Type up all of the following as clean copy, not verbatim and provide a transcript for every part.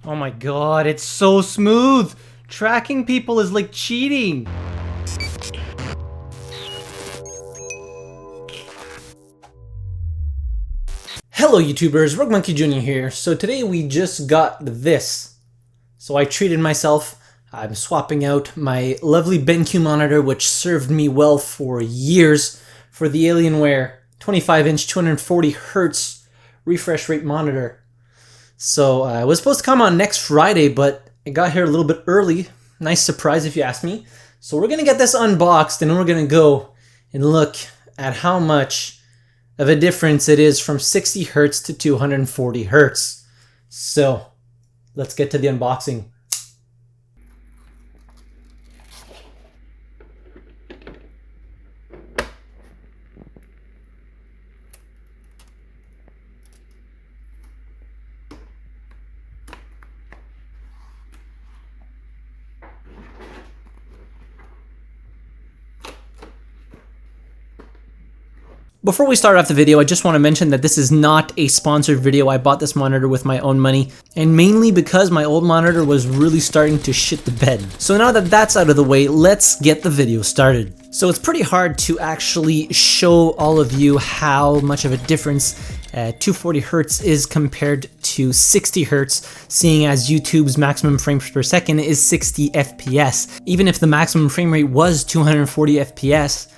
Oh my god, it's so smooth! Tracking people is like cheating! Hello YouTubers, RogueMonkeyJr here. So today we just got this. So I treated myself. I'm swapping out my lovely BenQ monitor, which served me well for years, for the Alienware 25-inch 240Hz refresh rate monitor. So it was supposed to come on next Friday, but it got here a little bit early. Nice surprise if you ask me. So we're going to get this unboxed and we're going to go and look at how much of a difference it is from 60 Hz to 240 Hz. So let's get to the unboxing. Before we start off the video, I just want to mention that this is not a sponsored video. I bought this monitor with my own money, and mainly because my old monitor was really starting to shit the bed. So now that that's out of the way, let's get the video started. So it's pretty hard to actually show all of you how much of a difference 240 Hz is compared to 60 Hz, seeing as YouTube's maximum frames per second is 60 FPS. Even if the maximum frame rate was 240 FPS,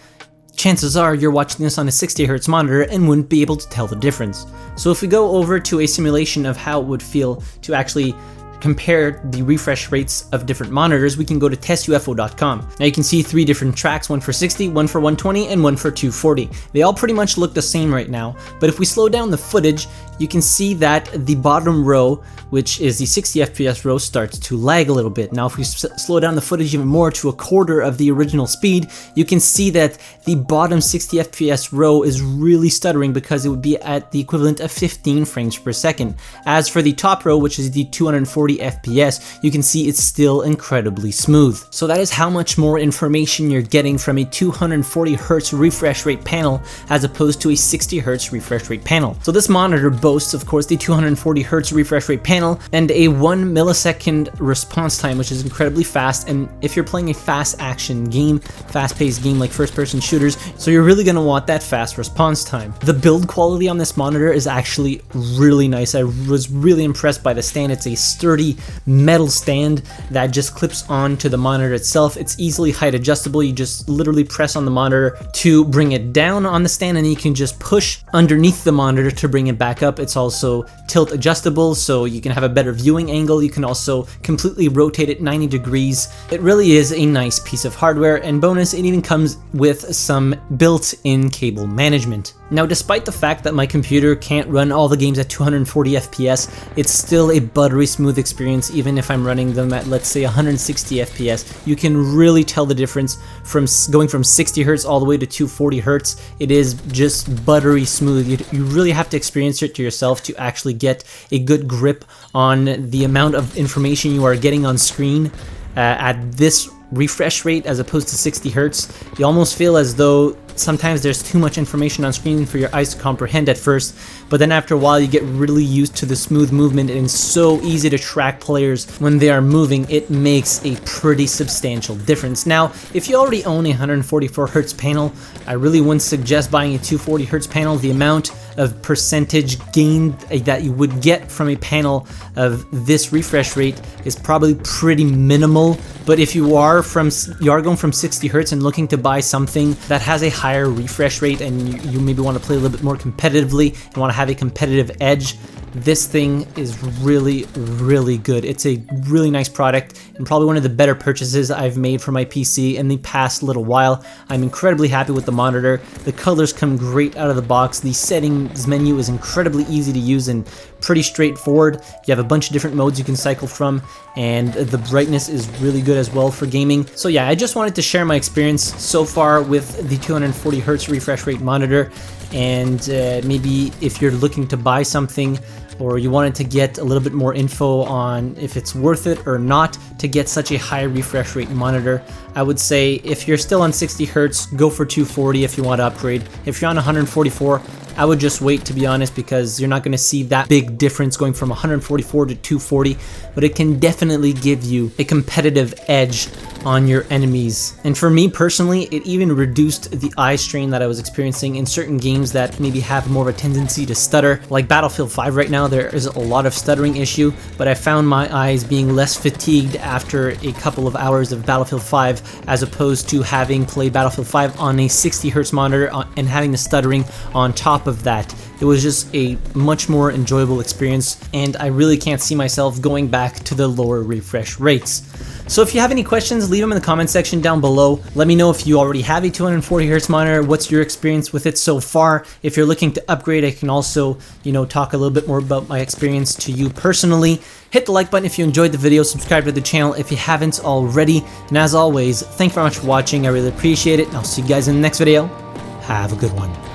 chances are you're watching this on a 60 Hz monitor and wouldn't be able to tell the difference. So if we go over to a simulation of how it would feel to actually compare the refresh rates of different monitors, we can go to testufo.com. Now you can see 3 different tracks, one for 60, one for 120, and one for 240. They all pretty much look the same right now, but if we slow down the footage, you can see that the bottom row, which is the 60 FPS row, starts to lag a little bit. Now if we slow down the footage even more to a quarter of the original speed, you can see that the bottom 60 FPS row is really stuttering because it would be at the equivalent of 15 frames per second. As for the top row, which is the 240 FPS, you can see it's still incredibly smooth. So that is how much more information you're getting from a 240 Hz refresh rate panel as opposed to a 60 Hz refresh rate panel. So this monitor boasts, of course, the 240 Hz refresh rate panel and a 1 millisecond response time, which is incredibly fast. And if you're playing a fast action game, fast-paced game like first-person shooters, so you're really going to want that fast response time. The build quality on this monitor is actually really nice. I was really impressed by the stand. It's a sturdy metal stand that just clips onto the monitor itself. It's easily height adjustable. You just literally press on the monitor to bring it down on the stand, and you can just push underneath the monitor to bring it back up. It's also tilt adjustable, so you can have a better viewing angle. You can also completely rotate it 90 degrees. It really is a nice piece of hardware, and bonus, it even comes with some built-in cable management. Now, despite the fact that my computer can't run all the games at 240 FPS, it's still a buttery smooth experience even if I'm running them at, let's say, 160 FPS. You can really tell the difference from going from 60 Hz all the way to 240 Hz. It is just buttery smooth. You really have to experience it to yourself to actually get a good grip on the amount of information you are getting on screen at this refresh rate as opposed to 60 Hz. You almost feel as though sometimes there's too much information on screen for your eyes to comprehend at first, but then after a while you get really used to the smooth movement, and it's so easy to track players when they are moving. It makes a pretty substantial difference. Now, if you already own a 144 Hz panel, I really wouldn't suggest buying a 240 Hz panel. The amount of percentage gain that you would get from a panel of this refresh rate is probably pretty minimal, but if you are going from 60 Hz and looking to buy something that has a higher refresh rate, and you maybe want to play a little bit more competitively and want to have a competitive edge, this thing is really, really good. It's a really nice product and probably one of the better purchases I've made for my PC in the past little while. I'm incredibly happy with the monitor. The colors come great out of the box. The settings menu is incredibly easy to use and pretty straightforward. You have a bunch of different modes you can cycle from, and the brightness is really good as well for gaming. So yeah, I just wanted to share my experience so far with the 240 Hz refresh rate monitor, and maybe if you're looking to buy something or you wanted to get a little bit more info on if it's worth it or not to get such a high refresh rate monitor, I would say if you're still on 60 Hz, go for 240 if you want to upgrade. If you're on 144, I would just wait, to be honest, because you're not going to see that big difference going from 144 to 240, but it can definitely give you a competitive edge on your enemies. And for me personally, it even reduced the eye strain that I was experiencing in certain games that maybe have more of a tendency to stutter. Like Battlefield 5 right now, there is a lot of stuttering issue, but I found my eyes being less fatigued after a couple of hours of Battlefield 5 as opposed to having played Battlefield 5 on a 60Hz monitor and having the stuttering on top of that. It was just a much more enjoyable experience, and I really can't see myself going back to the lower refresh rates. So if you have any questions, leave them in the comment section down below. Let me know if you already have a 240Hz monitor, what's your experience with it so far. If you're looking to upgrade, I can also, talk a little bit more about my experience to you personally. Hit the like button if you enjoyed the video, subscribe to the channel if you haven't already, and as always, thank you very much for watching, I really appreciate it, and I'll see you guys in the next video. Have a good one.